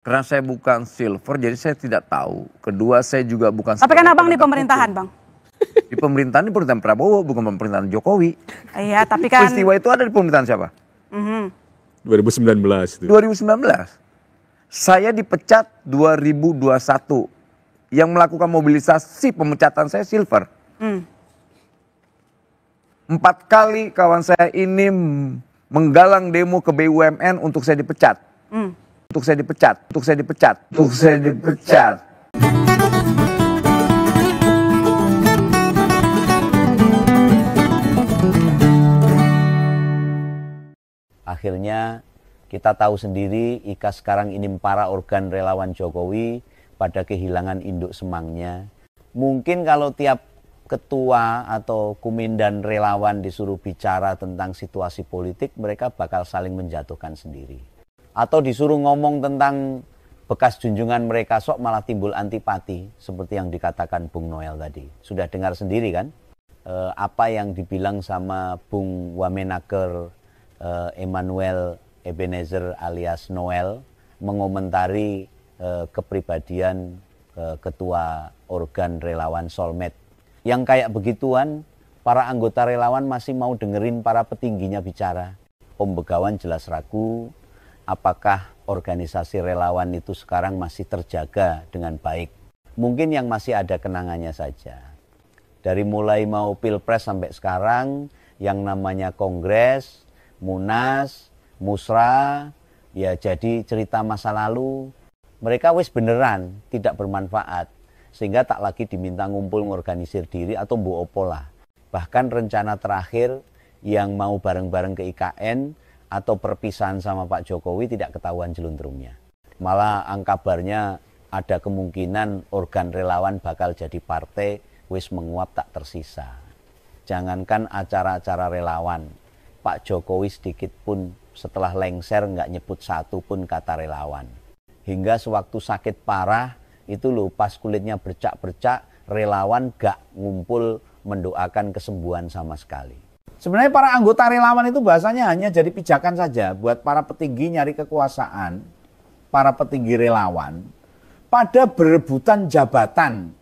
Karena saya bukan silver, jadi saya tidak tahu. Kedua, saya juga bukan... Tapi kan abang di pemerintahan, Bang. Di pemerintahan, ini pemerintahan Prabowo, bukan pemerintahan Jokowi. Iya, tapi kan... Peristiwa itu ada di pemerintahan siapa? 2019. 2019. Saya dipecat 2021. Yang melakukan mobilisasi pemecatan saya silver. 4 kali kawan saya ini menggalang demo ke BUMN untuk saya dipecat. Untuk saya dipecat, untuk saya dipecat, untuk saya dipecat. Akhirnya kita tahu sendiri Ika sekarang ini para organ relawan Jokowi pada kehilangan induk semangnya. Mungkin kalau tiap ketua atau kumindan relawan disuruh bicara tentang situasi politik, mereka bakal saling menjatuhkan sendiri. Atau disuruh ngomong tentang bekas junjungan mereka, sok malah timbul antipati, seperti yang dikatakan Bung Noel tadi. Sudah dengar sendiri kan apa yang dibilang sama Bung Wamenaker Emmanuel Ebenezer alias Noel mengomentari kepribadian ketua organ relawan Solmed. Yang kayak begituan, para anggota relawan masih mau dengerin para petingginya bicara. Om Begawan jelas ragu apakah organisasi relawan itu sekarang masih terjaga dengan baik. Mungkin yang masih ada kenangannya saja. Dari mulai mau pilpres sampai sekarang, yang namanya kongres, munas, musra, ya jadi cerita masa lalu. Mereka wis beneran tidak bermanfaat. Sehingga tak lagi diminta ngumpul ngorganisir diri atau mbok opo lah. Bahkan rencana terakhir yang mau bareng-bareng ke IKN atau perpisahan sama Pak Jokowi tidak ketahuan jeluntrungnya. Malah kabarnya ada kemungkinan organ relawan bakal jadi partai wis menguap tak tersisa. Jangankan acara-acara relawan, Pak Jokowi sedikit pun setelah lengser nggak nyebut satu pun kata relawan. Hingga sewaktu sakit parah, itu loh pas kulitnya bercak-bercak, relawan gak ngumpul mendoakan kesembuhan sama sekali. Sebenarnya para anggota relawan itu bahasanya hanya jadi pijakan saja buat para petinggi nyari kekuasaan, para petinggi relawan, pada berebutan jabatan.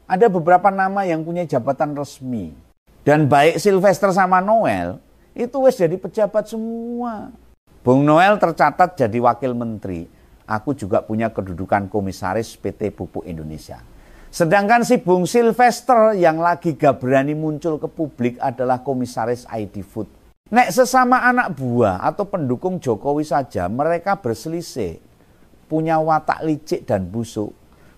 Ada beberapa nama yang punya jabatan resmi. Dan baik Sylvester sama Noel, itu wes jadi pejabat semua. Bung Noel tercatat jadi wakil menteri. Aku juga punya kedudukan komisaris PT Pupuk Indonesia. Sedangkan si Bung Sylvester yang lagi gak berani muncul ke publik adalah komisaris ID Food. Nek sesama anak buah atau pendukung Jokowi saja mereka berselisih, punya watak licik dan busuk.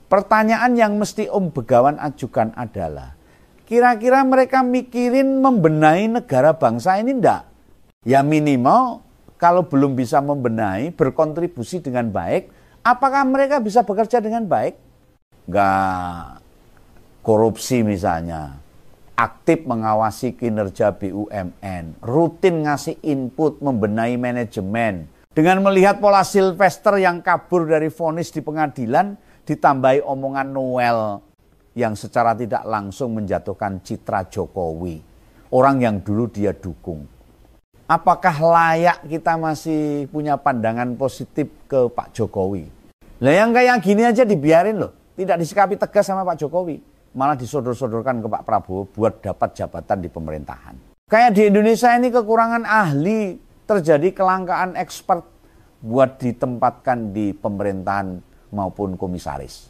Pertanyaan yang mesti Om Begawan ajukan adalah, kira-kira mereka mikirin membenahi negara bangsa ini enggak? Ya minimal kalau belum bisa membenahi, berkontribusi dengan baik, apakah mereka bisa bekerja dengan baik? Enggak. Korupsi misalnya, aktif mengawasi kinerja BUMN, rutin ngasih input membenahi manajemen. Dengan melihat pola Sylvester yang kabur dari vonis di pengadilan, ditambahi omongan Noel yang secara tidak langsung menjatuhkan citra Jokowi, orang yang dulu dia dukung. Apakah layak kita masih punya pandangan positif ke Pak Jokowi? Lah yang kayak gini aja dibiarin loh. Tidak disikapi tegas sama Pak Jokowi, malah disodor-sodorkan ke Pak Prabowo buat dapat jabatan di pemerintahan. Kayak di Indonesia ini kekurangan ahli, terjadi kelangkaan expert buat ditempatkan di pemerintahan maupun komisaris.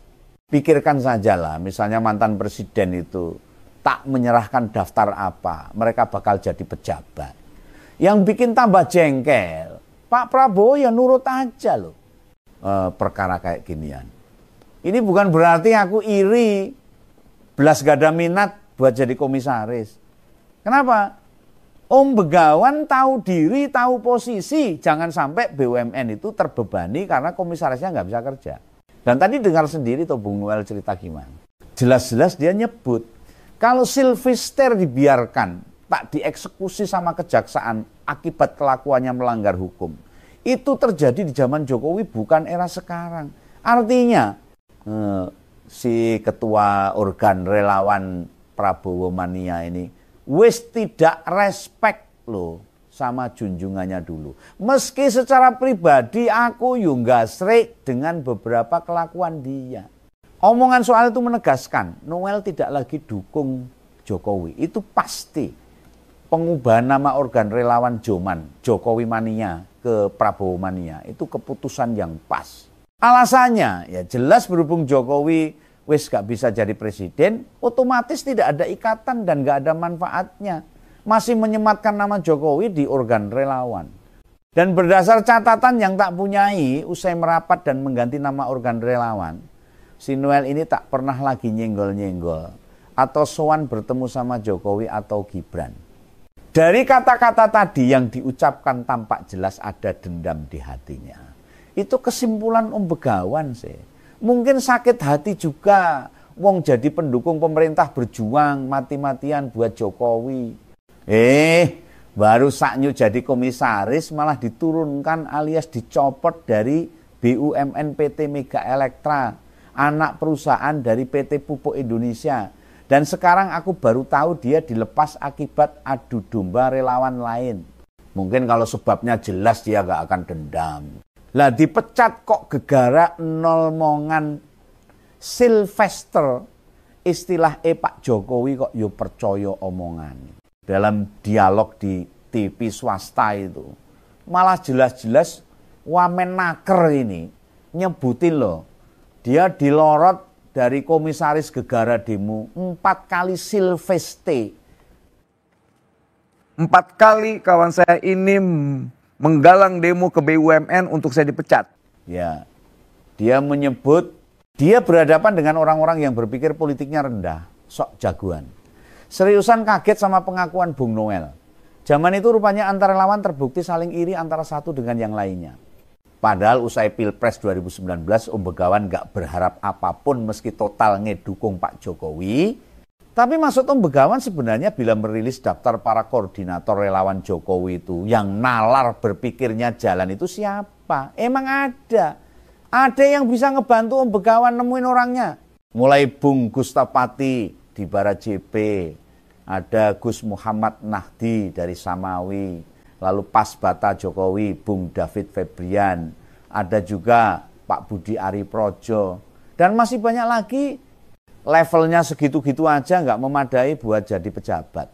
Pikirkan sajalah, misalnya mantan presiden itu tak menyerahkan daftar apa, mereka bakal jadi pejabat. Yang bikin tambah jengkel, Pak Prabowo ya nurut aja loh perkara kayak ginian. Ini bukan berarti aku iri, belas gak ada minat buat jadi komisaris. Kenapa? Om Begawan tahu diri, tahu posisi, jangan sampai BUMN itu terbebani karena komisarisnya nggak bisa kerja. Dan tadi dengar sendiri tuh Bung Noel cerita gimana. Jelas-jelas dia nyebut, kalau Sylvester dibiarkan, tak dieksekusi sama kejaksaan akibat kelakuannya melanggar hukum. Itu terjadi di zaman Jokowi, bukan era sekarang. Artinya, si ketua organ relawan Prabowo Mania ini wis tidak respect loh sama junjungannya dulu. Meski secara pribadi aku gasrek dengan beberapa kelakuan dia. Omongan soal itu menegaskan Noel tidak lagi dukung Jokowi. Itu pasti. Pengubahan nama organ relawan Jokowi mania ke Prabowo mania itu keputusan yang pas. Alasannya ya jelas berhubung Jokowi wis gak bisa jadi presiden, otomatis tidak ada ikatan dan gak ada manfaatnya. Masih menyematkan nama Jokowi di organ relawan. Dan berdasar catatan yang tak punyai, usai merapat dan mengganti nama organ relawan, si Noel ini tak pernah lagi nyenggol-nyenggol atau sowan bertemu sama Jokowi atau Gibran. Dari kata-kata tadi yang diucapkan tampak jelas ada dendam di hatinya. Itu kesimpulan Om Begawan sih. Mungkin sakit hati juga wong jadi pendukung pemerintah berjuang mati-matian buat Jokowi. Baru saknyu jadi komisaris malah diturunkan alias dicopot dari BUMN PT Mega Elektra, anak perusahaan dari PT Pupuk Indonesia. Dan sekarang aku baru tahu dia dilepas akibat adu domba relawan lain. Mungkin kalau sebabnya jelas dia gak akan dendam. Lah dipecat kok gegara nol mongan Sylvester, istilah Pak Jokowi kok yo percaya omongan. Dalam dialog di TV swasta itu malah jelas-jelas Wamenaker ini nyebutin loh, dia dilorot dari komisaris gegara demo 4 kali Silveste. 4 kali kawan saya ini menggalang demo ke BUMN untuk saya dipecat. Ya, dia menyebut dia berhadapan dengan orang-orang yang berpikir politiknya rendah, sok jagoan. Seriusan kaget sama pengakuan Bung Noel. Zaman itu rupanya antara lawan terbukti saling iri antara satu dengan yang lainnya. Padahal usai Pilpres 2019, Om Begawan gak berharap apapun meski total ngedukung Pak Jokowi. Tapi maksud Om Begawan sebenarnya bila merilis daftar para koordinator relawan Jokowi itu yang nalar berpikirnya jalan itu siapa? Emang ada. Ada yang bisa ngebantu Om Begawan nemuin orangnya. Mulai Bung Gustapati di Barat JP, ada Gus Muhammad Nahdi dari Samawi, lalu pas Bata Jokowi, Bung David Febrian, ada juga Pak Budi Ari Projo, dan masih banyak lagi. Levelnya segitu-gitu aja nggak memadai buat jadi pejabat.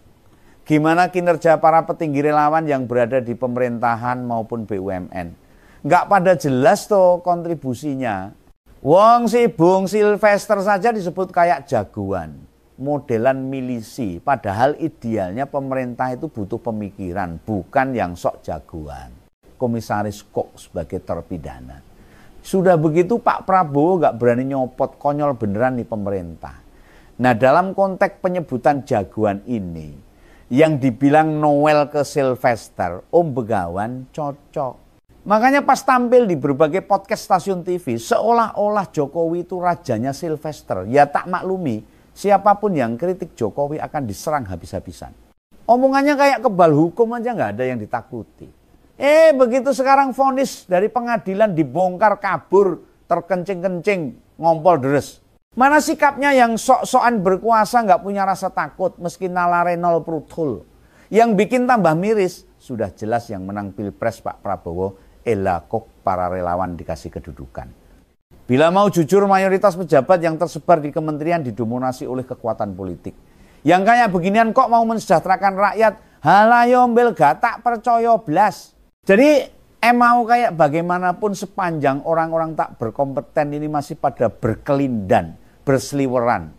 Gimana kinerja para petinggi relawan yang berada di pemerintahan maupun BUMN? Nggak pada jelas tuh kontribusinya. Wong si Bung Sylvester saja disebut kayak jagoan, modelan milisi. Padahal idealnya pemerintah itu butuh pemikiran, bukan yang sok jagoan. Komisaris kok sebagai terpidana. Sudah begitu Pak Prabowo nggak berani nyopot, konyol beneran di pemerintah. Nah dalam konteks penyebutan jagoan ini, yang dibilang Noel ke Sylvester, Om Begawan cocok. Makanya pas tampil di berbagai podcast stasiun TV, seolah-olah Jokowi itu rajanya Sylvester. Ya tak maklumi, siapapun yang kritik Jokowi akan diserang habis-habisan. Omongannya kayak kebal hukum aja nggak ada yang ditakuti. Begitu sekarang vonis dari pengadilan dibongkar kabur, terkencing-kencing, ngompol deres. Mana sikapnya yang sok-sokan berkuasa nggak punya rasa takut meski nalare nol prutul. Yang bikin tambah miris, sudah jelas yang menang Pilpres Pak Prabowo, kok para relawan dikasih kedudukan. Bila mau jujur, mayoritas pejabat yang tersebar di kementerian didominasi oleh kekuatan politik. Yang kayak beginian kok mau mensejahterakan rakyat, halayombel gak tak percaya blas. Jadi mau kayak bagaimanapun sepanjang orang-orang tak berkompeten ini masih pada berkelindan, berseliweran,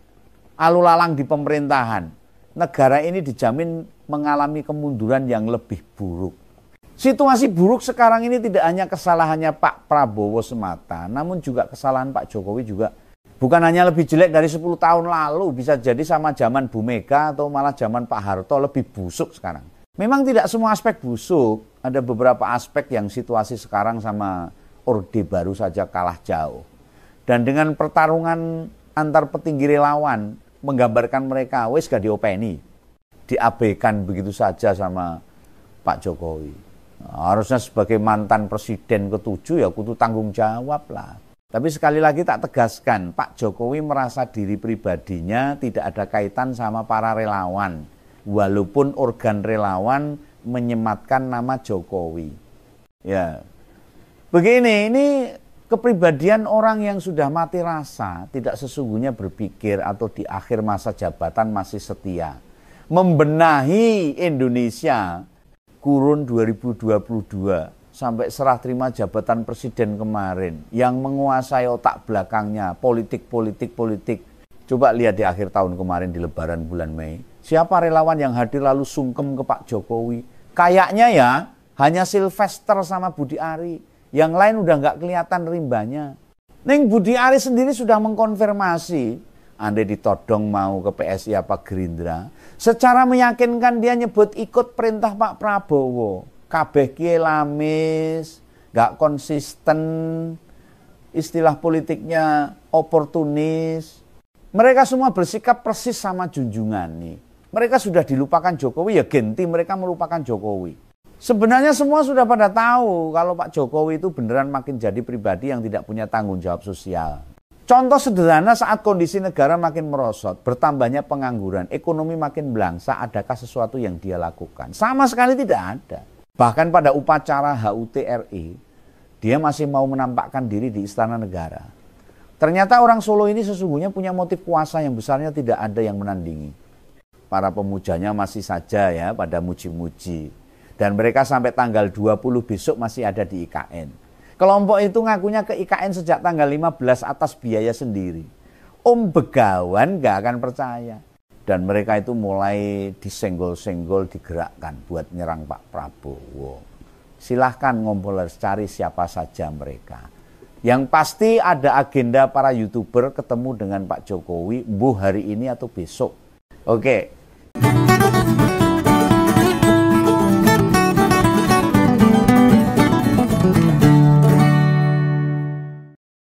alulalang di pemerintahan, negara ini dijamin mengalami kemunduran yang lebih buruk. Situasi buruk sekarang ini tidak hanya kesalahannya Pak Prabowo semata, namun juga kesalahan Pak Jokowi juga. Bukan hanya lebih jelek dari 10 tahun lalu, bisa jadi sama zaman Bu Mega atau malah zaman Pak Harto lebih busuk sekarang. Memang tidak semua aspek busuk, ada beberapa aspek yang situasi sekarang sama Orde Baru saja kalah jauh. Dan dengan pertarungan antar petinggi relawan, menggambarkan mereka, wes gak diopeni, diabaikan begitu saja sama Pak Jokowi. Harusnya sebagai mantan presiden ke-7 ya kudu tanggung jawab lah. Tapi sekali lagi tak tegaskan, Pak Jokowi merasa diri pribadinya tidak ada kaitan sama para relawan. Walaupun organ relawan menyematkan nama Jokowi. Ya, begini, ini kepribadian orang yang sudah mati rasa, tidak sesungguhnya berpikir atau di akhir masa jabatan masih setia. Membenahi Indonesia kurun 2022 sampai serah terima jabatan presiden kemarin yang menguasai otak belakangnya, politik. Coba lihat di akhir tahun kemarin di Lebaran bulan Mei. Siapa relawan yang hadir lalu sungkem ke Pak Jokowi? Kayaknya ya hanya Sylvester sama Budi Ari. Yang lain udah nggak kelihatan rimbanya. Neng Budi Ari sendiri sudah mengkonfirmasi, andai ditodong mau ke PSI apa Gerindra, secara meyakinkan dia nyebut ikut perintah Pak Prabowo. Kabeh kie lamis, nggak konsisten, istilah politiknya oportunis. Mereka semua bersikap persis sama junjungan nih. Mereka sudah dilupakan Jokowi, ya genti mereka melupakan Jokowi. Sebenarnya semua sudah pada tahu kalau Pak Jokowi itu beneran makin jadi pribadi yang tidak punya tanggung jawab sosial. Contoh sederhana saat kondisi negara makin merosot, bertambahnya pengangguran, ekonomi makin belangsa, adakah sesuatu yang dia lakukan? Sama sekali tidak ada. Bahkan pada upacara HUT RI, dia masih mau menampakkan diri di Istana Negara. Ternyata orang Solo ini sesungguhnya punya motif kuasa yang besarnya tidak ada yang menandingi. Para pemujanya masih saja ya pada muji-muji. Dan mereka sampai tanggal 20 besok masih ada di IKN. Kelompok itu ngakunya ke IKN sejak tanggal 15 atas biaya sendiri. Om Begawan gak akan percaya. Dan mereka itu mulai disenggol-senggol, digerakkan buat nyerang Pak Prabowo. Silahkan ngompolers, cari siapa saja mereka. Yang pasti ada agenda para YouTuber ketemu dengan Pak Jokowi, bu hari ini atau besok. Oke,